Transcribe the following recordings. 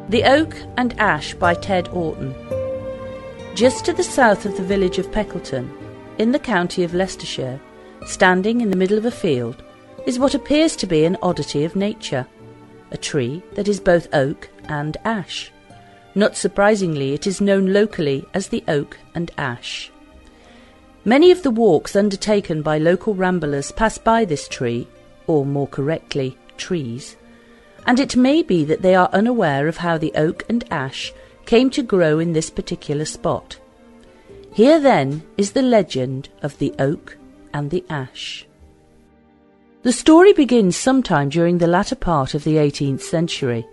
The Oak and Ash by Ted Orton. Just to the south of the village of Peckleton, in the county of Leicestershire, standing in the middle of a field, is what appears to be an oddity of nature, a tree that is both oak and ash. Not surprisingly, it is known locally as the Oak and Ash. Many of the walks undertaken by local ramblers pass by this tree, or more correctly, trees, and it may be that they are unaware of how the oak and ash came to grow in this particular spot. Here then is the legend of the oak and the ash. The story begins sometime during the latter part of the 18th century.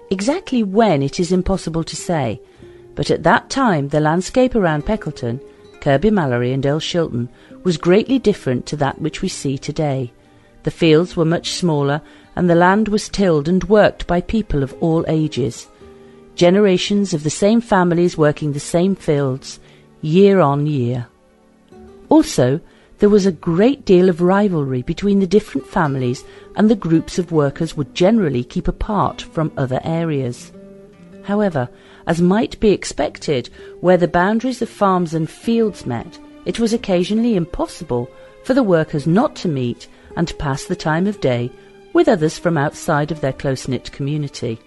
Exactly when it is impossible to say, but at that time the landscape around Peckleton, Kirby Mallory and Earl Shilton was greatly different to that which we see today. The fields were much smaller, and the land was tilled and worked by people of all ages. Generations of the same families working the same fields, year on year. Also, there was a great deal of rivalry between the different families, and the groups of workers would generally keep apart from other areas. However, as might be expected, where the boundaries of farms and fields met, it was occasionally impossible for the workers not to meet and pass the time of day with others from outside of their close-knit community.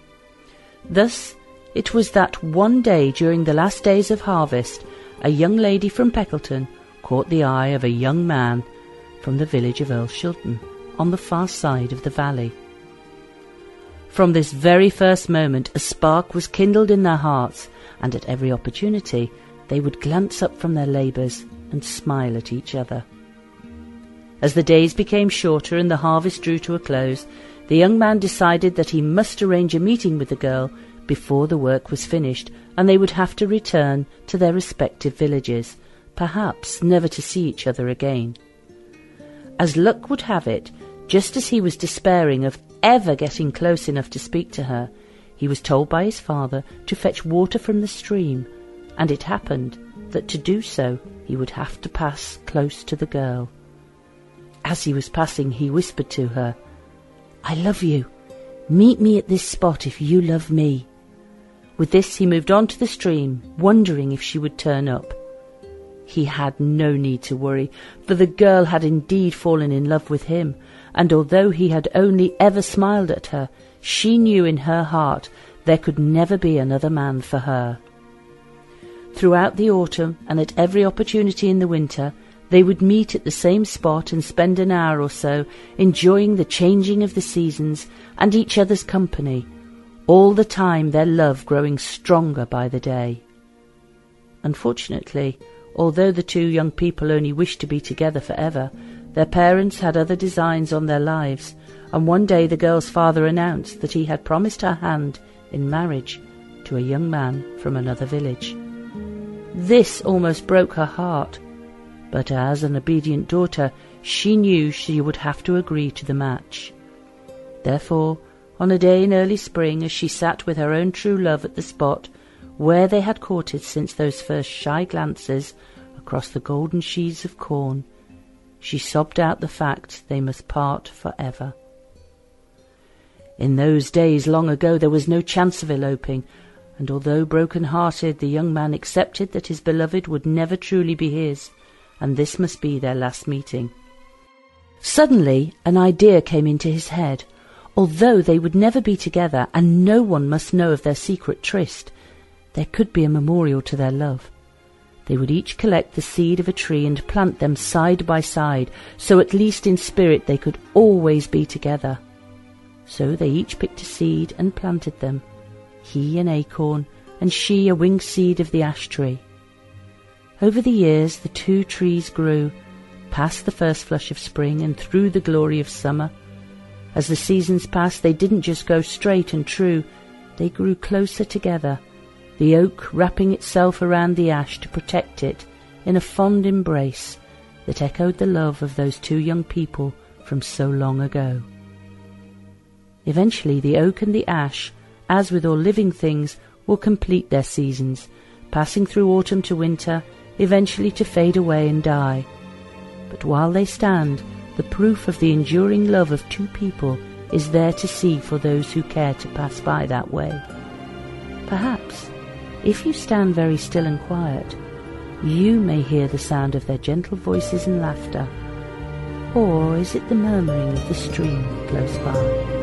Thus, it was that one day during the last days of harvest, a young lady from Peckleton caught the eye of a young man from the village of Earl Shilton, on the far side of the valley. From this very first moment a spark was kindled in their hearts, and at every opportunity they would glance up from their labours and smile at each other. As the days became shorter and the harvest drew to a close, the young man decided that he must arrange a meeting with the girl before the work was finished, and they would have to return to their respective villages, perhaps never to see each other again. As luck would have it, just as he was despairing of ever getting close enough to speak to her, he was told by his father to fetch water from the stream, and it happened that to do so he would have to pass close to the girl. As he was passing, he whispered to her, "I love you. Meet me at this spot if you love me." With this he moved on to the stream, wondering if she would turn up. He had no need to worry, for the girl had indeed fallen in love with him, and although he had only ever smiled at her, she knew in her heart there could never be another man for her. Throughout the autumn, and at every opportunity in the winter, they would meet at the same spot and spend an hour or so enjoying the changing of the seasons and each other's company, all the time their love growing stronger by the day. Unfortunately, although the two young people only wished to be together forever, their parents had other designs on their lives, and one day the girl's father announced that he had promised her hand in marriage to a young man from another village. This almost broke her heart, but as an obedient daughter, she knew she would have to agree to the match. Therefore, on a day in early spring, as she sat with her own true love at the spot where they had courted since those first shy glances across the golden sheaves of corn, she sobbed out the fact they must part forever. In those days long ago there was no chance of eloping, and although broken-hearted, the young man accepted that his beloved would never truly be his, and this must be their last meeting. Suddenly an idea came into his head. Although they would never be together, and no one must know of their secret tryst, there could be a memorial to their love. They would each collect the seed of a tree and plant them side by side, so at least in spirit they could always be together. So they each picked a seed and planted them, he an acorn, and she a winged seed of the ash tree. Over the years the two trees grew, past the first flush of spring and through the glory of summer. As the seasons passed, they didn't just go straight and true, they grew closer together, the oak wrapping itself around the ash to protect it in a fond embrace that echoed the love of those two young people from so long ago. Eventually the oak and the ash, as with all living things, will complete their seasons, passing through autumn to winter, eventually to fade away and die. But while they stand, the proof of the enduring love of two people is there to see for those who care to pass by that way. Perhaps, if you stand very still and quiet, you may hear the sound of their gentle voices and laughter. Or is it the murmuring of the stream close by?